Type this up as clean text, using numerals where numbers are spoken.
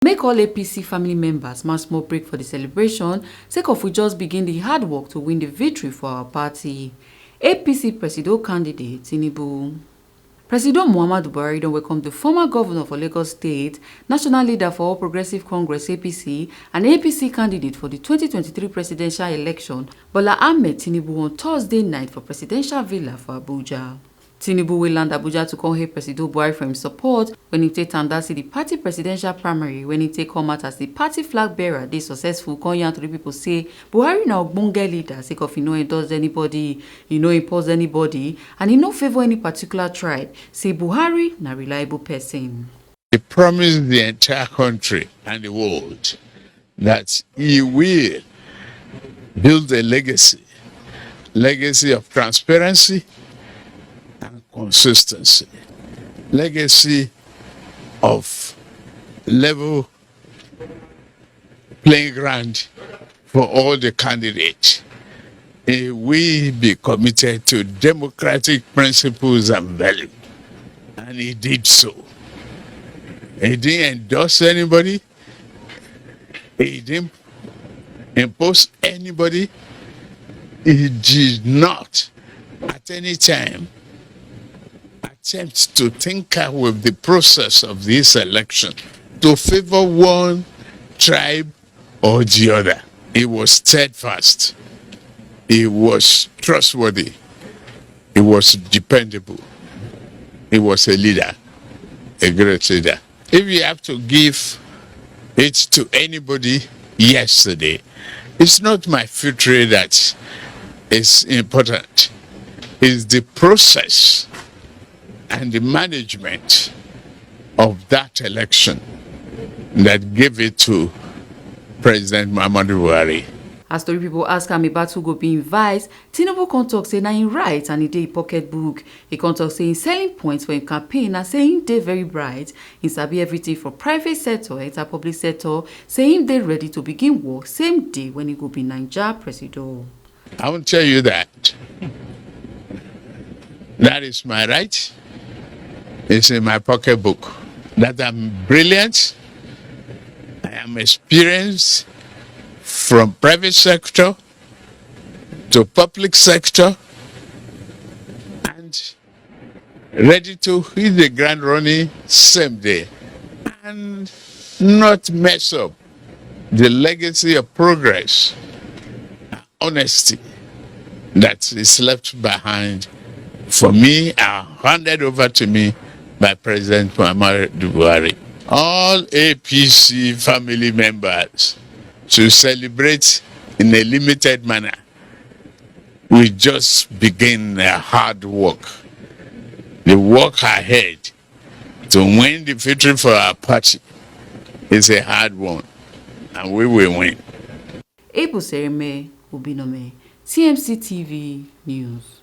Make all APC family members march small break for the celebration, sake of we just begin the hard work to win the victory for our party. APC Presido candidate Tinubu. Presido Muhammadu Buhari don welcome the former governor for Lagos State, national leader for All Progressive Congress APC, and APC candidate for the 2023 presidential election, Bola Ahmed Tinubu, on Thursday night for presidential villa for Abuja. Tinubu will land Abuja to come hail Presido Buhari for him support when he take tanda see the party presidential primary when he take come out as the party flag bearer. Dey successful come yarn to the people say Buhari na ogbonge leader sake of he no endorse anybody, he no impose anybody, and he no favour any particular tribe. Say Buhari na reliable person. He promised the entire country and the world that he will build a legacy of transparency and consistency, legacy of level playing ground for all the candidates. He will be committed to democratic principles and values, and he did so. He didn't endorse anybody. He didn't impose anybody. He did not at any time attempt to tinker with the process of this election to favor one tribe or the other. He was steadfast. He was trustworthy. He was dependable. He was a leader, a great leader. If you have to give it to anybody yesterday, it's not my victory that is important. It's the process and the management of that election that gave it to President Muhammadu Buhari. As story people ask am about who go be in vice, Tinubu come talk say na him right and he dey pocket book. He come talk say him selling points for him campaign na say him dey very bright, he sabi everything for private sector enter public sector, say him dey ready to begin work same day when he go be Naija Presido. I will tell you that. That is my right. It's in my pocketbook. That I'm brilliant. I am experienced from private sector to public sector and ready to hit the ground running same day and not mess up the legacy of progress, honesty that is left behind for me and handed over to me by President Muhammadu Buhari. All APC family members should celebrate in a limited manner. We just begin a hard work. The work ahead to win the victory for our party is a hard one, and we will win. Ebo Sereme Ubinome, TMC TV News.